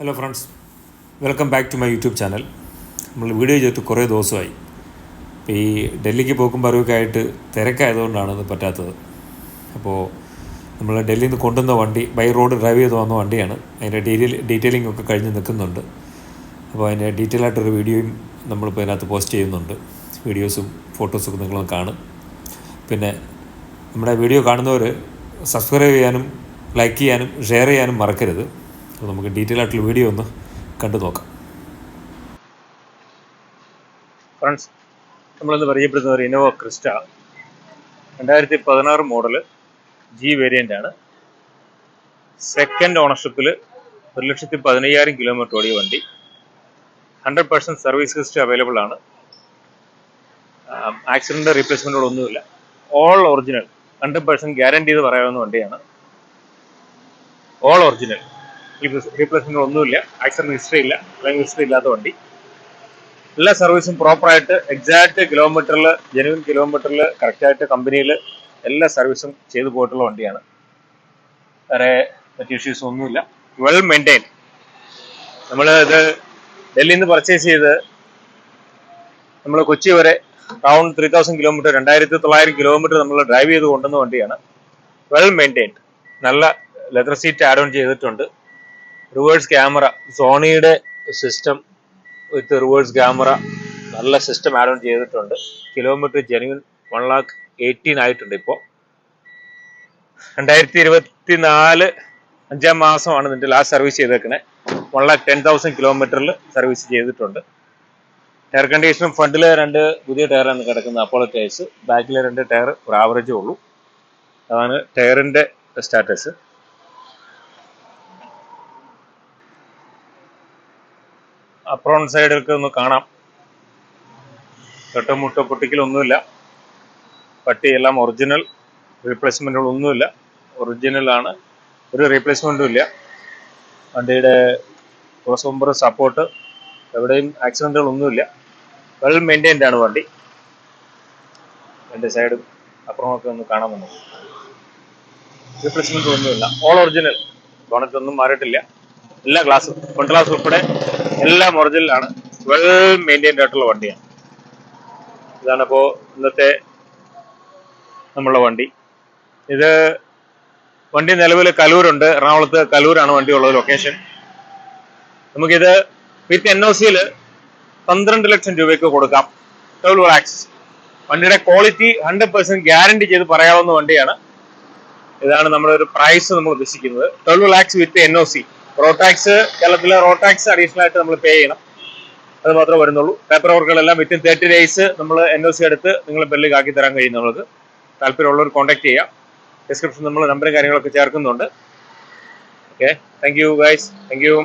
Hello friends, welcome back to my YouTube channel. നമ്മൾ video ചെയ്തിട്ട് കുറേ ദിവസമായി. ഇപ്പോൾ ഈ ഡൽഹിക്ക് പോക്കും വരവൊക്കെ ആയിട്ട് തിരക്കായതുകൊണ്ടാണ് ഇത് പറ്റാത്തത്. അപ്പോൾ നമ്മൾ ഡൽഹിയിൽ നിന്ന് കൊണ്ടുവന്ന വണ്ടി ബൈ റോഡ് ഡ്രൈവ് ചെയ്ത് വന്ന വണ്ടിയാണ്. അതിൻ്റെ ഡീറ്റെയിലിംഗ് ഒക്കെ കഴിഞ്ഞ് നിൽക്കുന്നുണ്ട്. അപ്പോൾ അതിൻ്റെ ഡീറ്റെയിൽ ആയിട്ടൊരു വീഡിയോയും നമ്മളിപ്പോൾ അതിനകത്ത് പോസ്റ്റ് ചെയ്യുന്നുണ്ട്. വീഡിയോസും ഫോട്ടോസൊക്കെ നിങ്ങളും കാണും. പിന്നെ നമ്മുടെ വീഡിയോ കാണുന്നവർ സബ്സ്ക്രൈബ് ചെയ്യാനും ലൈക്ക് ചെയ്യാനും ഷെയർ ചെയ്യാനും മറക്കരുത്. അപ്പോൾ നമുക്ക് ഡീറ്റെയിൽ ആയിട്ടുള്ള വീഡിയോ ഒന്ന് കണ്ടു നോക്കാം. ഫ്രണ്ട്സ്, നമ്മളിന്ന് പരിചയപ്പെടുന്ന ഒരു Innova Crysta 2016 model G variant ആണ്. സെക്കൻഡ് ഓണർഷിപ്പിൽ 1,15,000 കിലോമീറ്റർ ഓടിയ വണ്ടി. 100% സർവീസ് ഹിസ്റ്ററി അവൈലബിൾ ആണ്. ആക്സിഡന്റ് റീപ്ലേസ്മെന്റുകളൊന്നുമില്ല. ഓൾ ഒറിജിനൽ 100% ഗ്യാരണ്ടി ചെയ്ത് പറയാവുന്ന വണ്ടിയാണ്. ഓൾ ഒറിജിനൽ, റീപ്ലേസ്മെന്റ് ഒന്നുമില്ല. ആക്സിഡന്റ് ഹിസ്റ്ററി ഇല്ല, അല്ലെങ്കിൽ ഹിസ്റ്ററി ഇല്ലാത്ത വണ്ടി. എല്ലാ സർവീസും പ്രോപ്പറായിട്ട് എക്സാക്ട് കിലോമീറ്ററിൽ, ജെനുവിൻ കിലോമീറ്ററിൽ കറക്റ്റായിട്ട് കമ്പനിയിൽ എല്ലാ സർവീസും ചെയ്തു പോയിട്ടുള്ള വണ്ടിയാണ്. വേറെ മറ്റു ഇഷ്യൂസ് ഒന്നുമില്ല. Well maintain. നമ്മൾ ഇത് ഡൽഹിയിൽ നിന്ന് പർച്ചേസ് ചെയ്ത് നമ്മൾ കൊച്ചി വരെ അറൗണ്ട് 3,000 കിലോമീറ്റർ, 2,900 കിലോമീറ്റർ നമ്മൾ ഡ്രൈവ് ചെയ്ത് കൊണ്ടുവന്ന വണ്ടിയാണ്. Well maintained. നല്ല ലെതർ സീറ്റ് ആഡ് ഓൺ ചെയ്തിട്ടുണ്ട്. റിവേഴ്സ് ക്യാമറ, സോണിയുടെ സിസ്റ്റം വിത്ത് റിവേഴ്സ് ക്യാമറ, നല്ല സിസ്റ്റം ആഡ് ഓൺ ചെയ്തിട്ടുണ്ട്. കിലോമീറ്റർ ജെനുവിൻ 1,18,000 ആയിട്ടുണ്ട്. ഇപ്പോൾ 2024 5-ാം മാസമാണ് ഇതിൻ്റെ ലാസ്റ്റ് സർവീസ് ചെയ്തേക്കണേ. 1,10,000 കിലോമീറ്ററിൽ സർവീസ് ചെയ്തിട്ടുണ്ട്. ടയർ കണ്ടീഷനും ഫ്രണ്ടിലെ 2 പുതിയ ടയറാണ് കിടക്കുന്നത്, അപ്പോളോ ടയർസ്. ബാക്കിലെ 2 ടയർ ഒരു ആവറേജേ ഉള്ളൂ. അതാണ് ടയറിൻ്റെ സ്റ്റാറ്റസ്. അപ്രോൺ സൈഡൊക്കെ ഒന്ന് കാണാം. തൊട്ടുമുട്ടോ പൊട്ടിക്കലൊന്നുമില്ല. പട്ടി എല്ലാം ഒറിജിനൽ, റീപ്ലേസ്മെൻറ്റുകളൊന്നുമില്ല. ഒറിജിനലാണ്, ഒരു റീപ്ലേസ്മെൻറ്റും ഇല്ല. വണ്ടിയുടെ ക്രോസ് ബമ്പർ സപ്പോർട്ട്, എവിടെയും ആക്സിഡൻറ്റുകളൊന്നുമില്ല. വെൽ മെയിൻറ്റെയിൻഡ് ആണ് വണ്ടി. എൻ്റെ സൈഡും അപ്പുറമൊക്കെ ഒന്ന് കാണാമെന്നു. റീപ്ലേസ്മെൻറ്റ് ഒന്നുമില്ല. All original. ബോണറ്റ് ഒന്നും മാറിയിട്ടില്ല. എല്ലാ ഗ്ലാസും, ഫ്രണ്ട് ഗ്ലാസ് ഉൾപ്പെടെ എല്ലാം ഒറിജിനലാണ്. വെൽ മെയിൻറ്റെയിൻഡ് ആയിട്ടുള്ള വണ്ടിയാണ്. ഇതാണിപ്പോൾ ഇന്നത്തെ നമ്മളുടെ വണ്ടി. ഇത് വണ്ടി നിലവിൽ കലൂരുണ്ട്. എറണാകുളത്ത് കലൂരാണ് വണ്ടി ഉള്ളത് ലൊക്കേഷൻ. നമുക്കിത് വിത്ത് NOC-യിൽ 12 ലക്ഷം രൂപയ്ക്ക് കൊടുക്കാം. 12 lakhs. വണ്ടിയുടെ ക്വാളിറ്റി 100% ഗ്യാരണ്ടി ചെയ്ത് പറയാവുന്ന വണ്ടിയാണ്. ഇതാണ് നമ്മുടെ ഒരു പ്രൈസ് നമ്മൾ ഉദ്ദേശിക്കുന്നത്. 12 lakhs വിത്ത് NOC. റോഡ് ടാക്സ്, കേരളത്തിലെ റോഡ് ടാക്സ് അഡീഷണൽ ആയിട്ട് നമ്മൾ പേ ചെയ്യണം. അത് മാത്രമേ വരുന്നുള്ളൂ. പേപ്പർ വർക്കുകളെല്ലാം വിത്തിൻ 30 days നമ്മൾ NOC എടുത്ത് നിങ്ങൾ ബില്ലിൽ ആക്കി തരാൻ കഴിയും. നമ്മൾക്ക് താല്പര്യമുള്ളവർ കോൺടാക്ട് ചെയ്യാം. ഡിസ്ക്രിപ്ഷൻ നമ്മൾ നമ്പറും കാര്യങ്ങളൊക്കെ ചേർക്കുന്നുണ്ട്. Okay, thank you guys. Thank you.